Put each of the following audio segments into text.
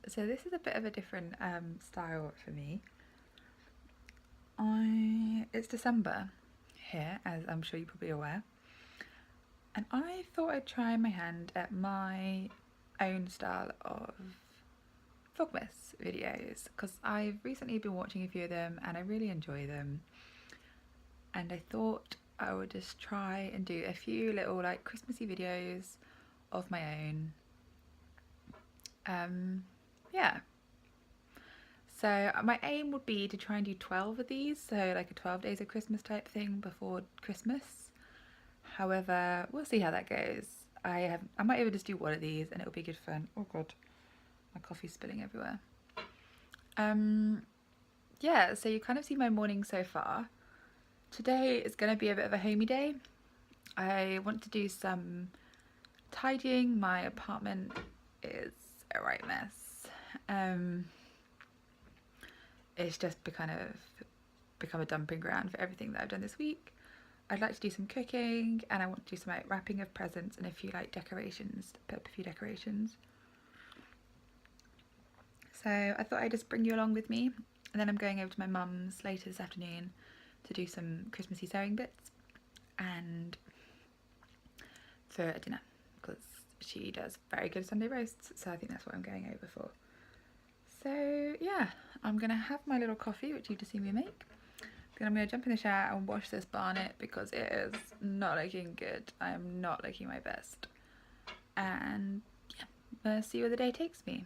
So this is a bit of a different style for me. It's December here, as I'm sure you're probably aware, and I thought I'd try my hand at my own style of Vlogmas videos because I've recently been watching a few of them and I really enjoy them, and I thought I would just try and do a few little like Christmassy videos of my own. Yeah, so my aim would be to try and do 12 of these, so like a 12 days of Christmas type thing before Christmas. However, we'll see how that goes. I might even just do one of these and it'll be good fun. Oh god, my coffee's spilling everywhere. Yeah, so you kind of see my morning so far. Today is going to be a bit of a homey day. I want to do some tidying. My apartment is a right mess. It's just become a dumping ground for everything that I've done this week. I'd like to do some cooking, and I want to do some like wrapping of presents and a few like decorations, put up a few decorations. So I thought I'd just bring you along with me, and then I'm going over to my mum's later this afternoon to do some Christmassy sewing bits and for a dinner, because she does very good Sunday roasts, so I think that's what I'm going over for. So yeah, I'm gonna have my little coffee, which you've just seen me make. Then I'm gonna jump in the shower and wash this barnet because it is not looking good. I am not looking my best. And yeah, see where the day takes me.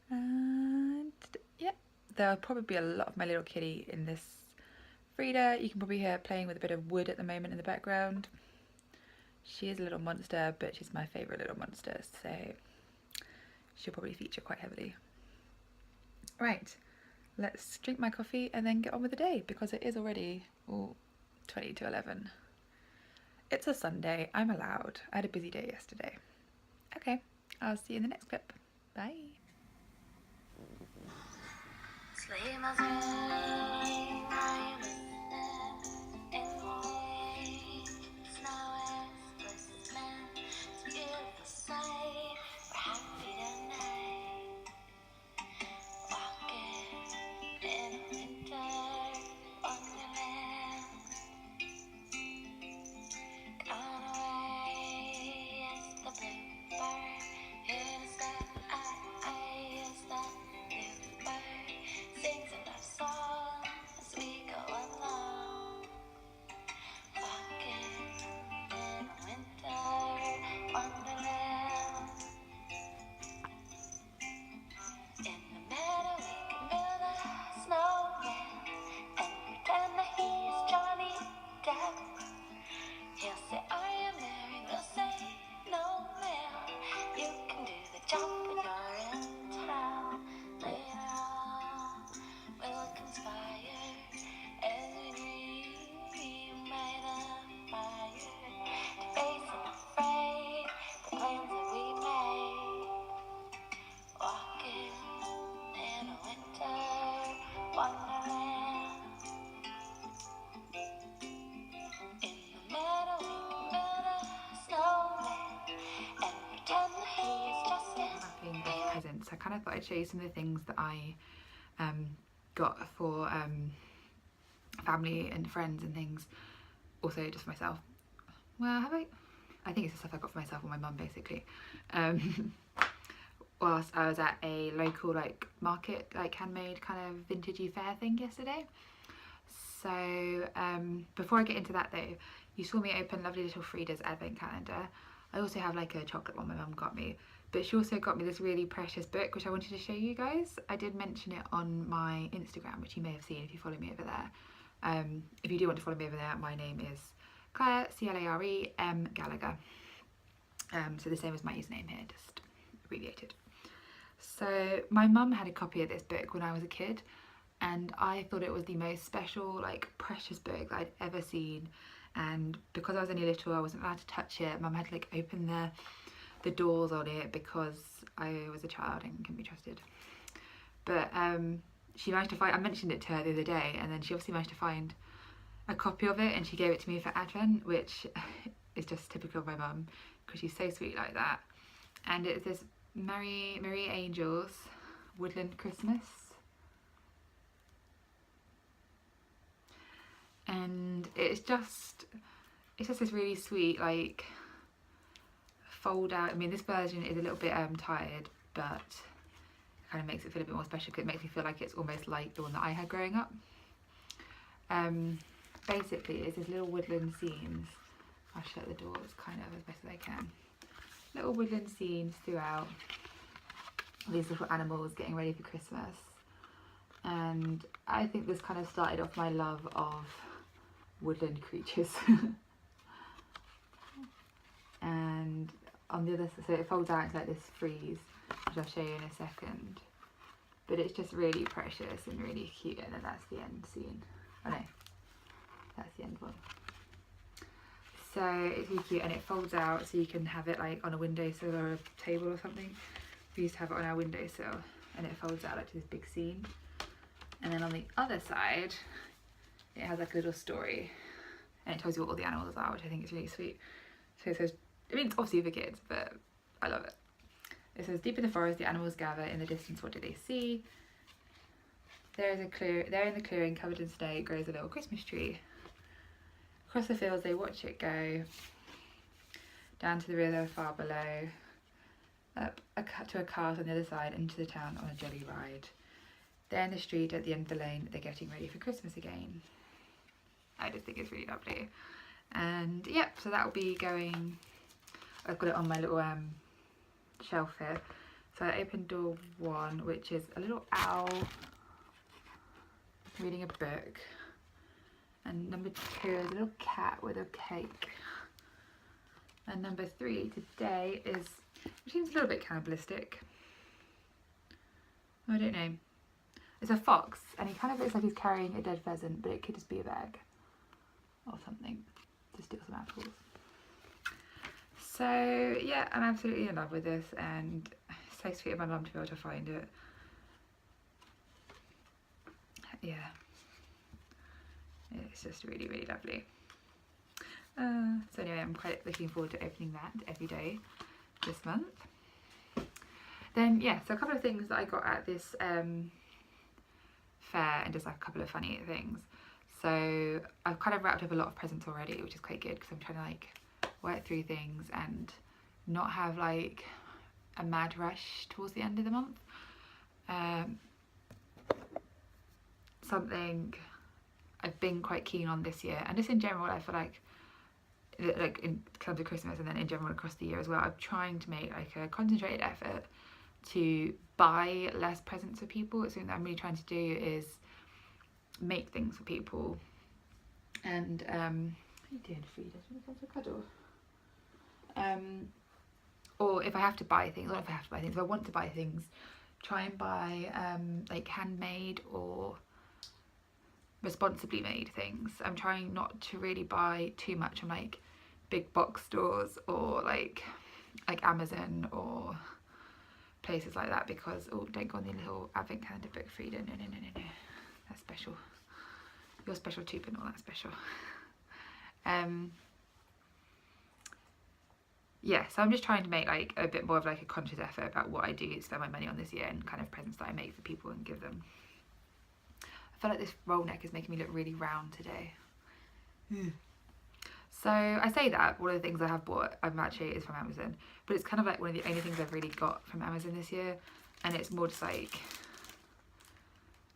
And yeah, there'll probably be a lot of my little kitty in this Frida. You can probably hear her playing with a bit of wood at the moment in the background. She is a little monster, but she's my favourite little monster, so she'll probably feature quite heavily. Right, let's drink my coffee and then get on with the day, because it is already 20 to 11. It's a Sunday, I'm allowed. I had a busy day yesterday. Okay, I'll see you in the next clip. Bye. Presents. I kind of thought I'd show you some of the things that I got for family and friends and things, also just for myself. Well, I think it's the stuff I got for myself and my mum basically. Whilst I was at a local like market, like handmade kind of vintagey fair thing yesterday. So before I get into that though, you saw me open lovely little Frida's advent calendar. I also have like a chocolate one my mum got me, but she also got me this really precious book which I wanted to show you guys. I did mention it on my Instagram, which you may have seen if you follow me over there. If you do want to follow me over there, my name is Claire, Clare M Gallagher. So the same as my username here, just abbreviated. So my mum had a copy of this book when I was a kid, and I thought it was the most special, like precious book that I'd ever seen. And because I was only little, I wasn't allowed to touch it. Mum had to like open the doors on it because I was a child and couldn't be trusted. But she managed to find, I mentioned it to her the other day, and then she obviously managed to find a copy of it, and she gave it to me for Advent, which is just typical of my mum because she's so sweet like that. And it's this Merry Angels Woodland Christmas. And it's just this really sweet, like, fold out. I mean, this version is a little bit tired, but it kind of makes it feel a bit more special because it makes me feel like it's almost like the one that I had growing up. Basically it's this little woodland scenes. I'll shut the doors kind of as best as I can. Little woodland scenes throughout, these little animals getting ready for Christmas. And I think this kind of started off my love of woodland creatures. And on the other side, so it folds out into like this frieze, which I'll show you in a second. But it's just really precious and really cute. And then that's the end scene. Oh no, that's the end one. So it's really cute, and it folds out so you can have it like on a windowsill or a table or something. We used to have it on our windowsill, and it folds out like to this big scene. And then on the other side, it has like a little story, and it tells you what all the animals are, which I think is really sweet. So it says, I mean, it's obviously for kids, but I love it. It says, deep in the forest, the animals gather. In the distance, what do they see? There in the clearing, covered in snow, grows a little Christmas tree. Across the fields, they watch it go. Down to the river far below. Up to a cart on the other side, into the town on a jolly ride. There in the street, at the end of the lane, they're getting ready for Christmas again. I just think it's really lovely. And yep, so that will be going. I've got it on my little shelf here. So I opened door 1, which is a little owl reading a book. And number 2 is a little cat with a cake. And number 3 today is, which seems a little bit cannibalistic. I don't know. It's a fox, and he kind of looks like he's carrying a dead pheasant, but it could just be a bag or something to steal some apples. So yeah, I'm absolutely in love with this, and it's so sweet of my mum to be able to find it. Yeah, it's just really, really lovely. So anyway, I'm quite looking forward to opening that every day this month. Then yeah, so a couple of things that I got at this fair, and just like a couple of funny things. So I've kind of wrapped up a lot of presents already, which is quite good because I'm trying to like work through things and not have like a mad rush towards the end of the month. Something I've been quite keen on this year, and just in general, I feel like in terms of Christmas and then in general across the year as well, I'm trying to make like a concentrated effort to buy less presents for people. It's something that I'm really trying to do, is make things for people. And what are you doing, Frida? Do you want to come to cuddle? Or if I have to buy things, or if I want to buy things, try and buy like handmade or responsibly made things. I'm trying not to really buy too much from like big box stores or like Amazon or places like that, because oh, don't go on the little advent calendar book, Frida. No, that's special. You're special too, but not that special. Yeah, so I'm just trying to make like a bit more of like a conscious effort about what I do spend my money on this year, and kind of presents that I make for people and give them. I feel like this roll neck is making me look really round today. So I say that one of the things I have bought, actually is from Amazon, but it's kind of like one of the only things I've really got from Amazon this year, and it's more just like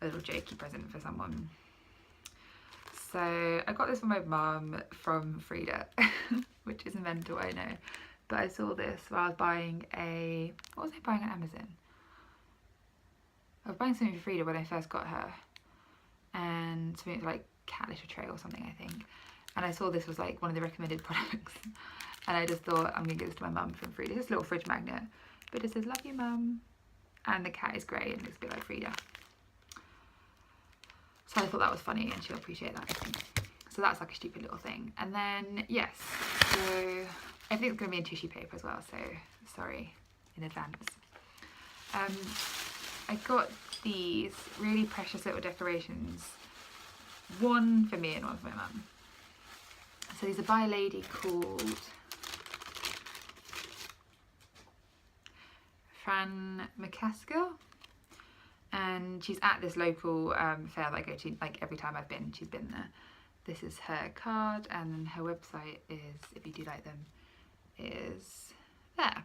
a little jokey present for someone. So I got this for my mum from Frida, which is mental, I know, but I saw this while I was buying what was I buying on Amazon? I was buying something for Frida when I first got her, and something like cat litter tray or something, I think. And I saw this was like one of the recommended products, and I just thought I'm gonna give this to my mum from Frida. It's a little fridge magnet, but it says "Love you, Mum," and the cat is grey and looks a bit like Frida. So I thought that was funny, and she'll appreciate that. So that's like a stupid little thing. And then yes, so everything's gonna be in tissue paper as well. So sorry in advance. I got these really precious little decorations. One for me and one for my mum. So these are by a lady called Fran McCaskill, and she's at this local fair that I go to like every time I've been. She's been there. This is her card, and her website is, if you do like them, is there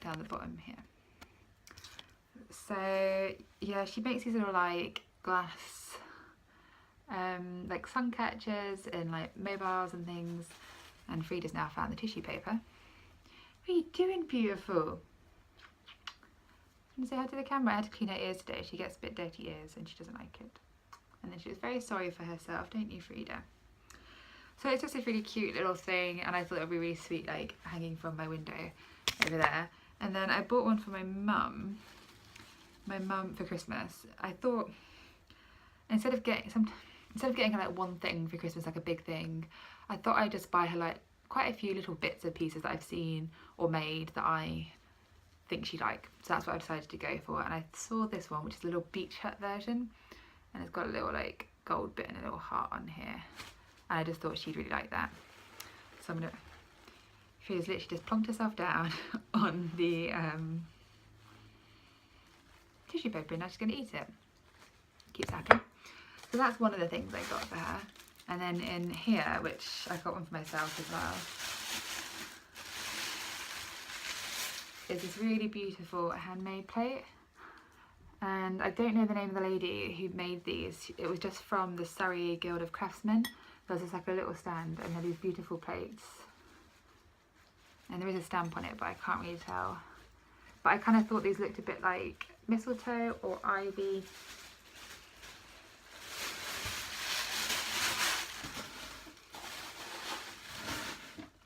down the bottom here. So yeah, she makes these little like glass like sun catchers and like mobiles and things, and Frida's now found the tissue paper. What are you doing, beautiful? Can you say hi to the camera? I had to clean her ears today. She gets a bit dirty ears and she doesn't like it. And then she was very sorry for herself, don't you, Frida? So it's just a really cute little thing, and I thought it would be really sweet, like hanging from my window over there. And then I bought one for my mum for Christmas. I thought instead of getting like one thing for Christmas, like a big thing, I thought I'd just buy her like quite a few little bits and pieces that I've seen or made that I think she'd like. So that's what I decided to go for. And I saw this one, which is a little beach hut version, and it's got a little like gold bit and a little heart on here, and I just thought she'd really like that. So I'm gonna, she's literally just plonked herself down on the tissue paper, and now she's gonna eat it. Keeps happy. So that's one of the things I got for her. And then in here, which I got one for myself as well, is this really beautiful handmade plate. And I don't know the name of the lady who made these. It was just from the Surrey Guild of Craftsmen. There's just like a little stand, and they're these beautiful plates. And there is a stamp on it, but I can't really tell. But I kind of thought these looked a bit like mistletoe or ivy.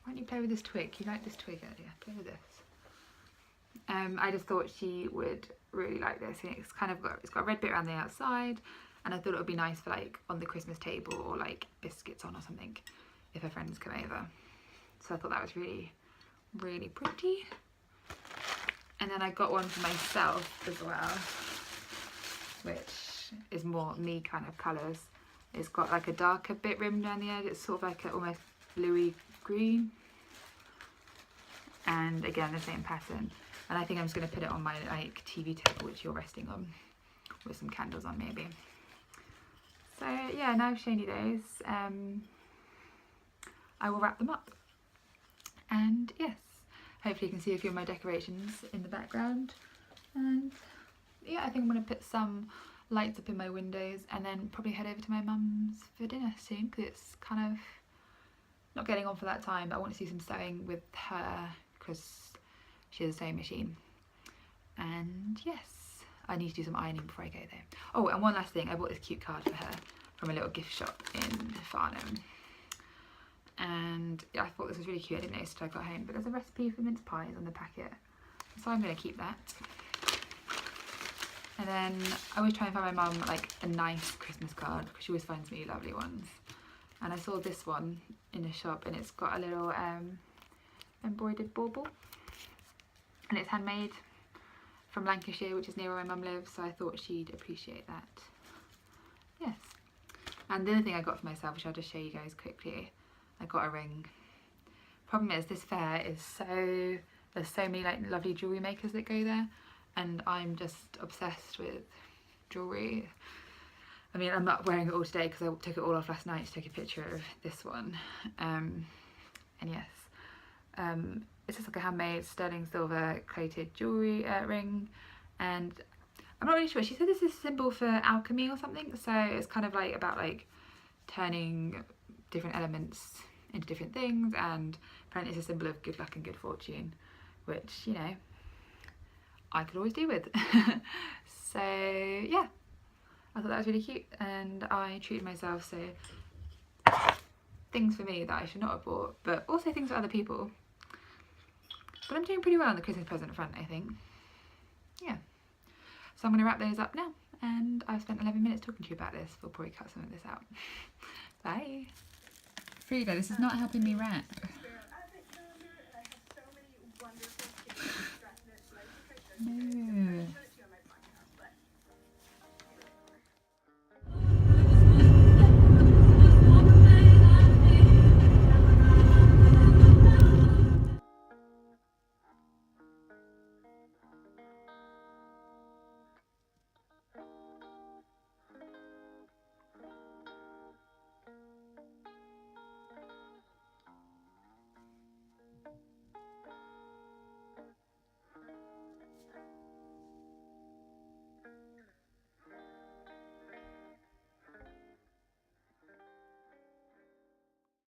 Why don't you play with this twig? You like this twig earlier? Play with this. I just thought she would really like this. It's kind of got, it's got a red bit around the outside, and I thought it would be nice for like on the Christmas table or like biscuits on or something if her friends come over. So I thought that was really, really pretty. And then I got one for myself as well, which is more me kind of colours. It's got like a darker bit rimmed around the edge. It's sort of like a almost bluey green, and again the same pattern. And I think I'm just going to put it on my like TV table, which you're resting on, with some candles on maybe. So yeah, now I've shown you those, I will wrap them up. And yes, hopefully you can see a few of my decorations in the background. And yeah, I think I'm going to put some lights up in my windows, and then probably head over to my mum's for dinner soon, because it's kind of not getting on for that time, but I want to do some sewing with her because she has a sewing machine. And yes, I need to do some ironing before I go there. Oh, and one last thing, I bought this cute card for her from a little gift shop in Farnham, and I thought this was really cute. I didn't notice it until I got home, but there's a recipe for mince pies on the packet, so I'm going to keep that. And then I always try and find my mum like a nice Christmas card, because she always finds me lovely ones. And I saw this one in a shop, and it's got a little embroidered bauble, and it's handmade from Lancashire, which is near where my mum lives, so I thought she'd appreciate that. Yes. And the other thing I got for myself, which I'll just show you guys quickly, I got a ring. Problem is, this fair is there's so many like lovely jewellery makers that go there, and I'm just obsessed with jewellery. I mean, I'm not wearing it all today because I took it all off last night to take a picture of this one. And yes, it's just like a handmade sterling silver coated jewellery ring, and I'm not really sure. She said this is a symbol for alchemy or something, so it's kind of like about like turning different elements into different things, and apparently it's a symbol of good luck and good fortune, which, you know, I could always do with. So yeah, I thought that was really cute, and I treated myself. So things for me that I should not have bought, but also things for other people. But I'm doing pretty well on the Christmas present front, I think. Yeah. So I'm going to wrap those up now, and I've spent 11 minutes talking to you about this. We'll probably cut some of this out. Bye. Frida, this is not helping me wrap. No.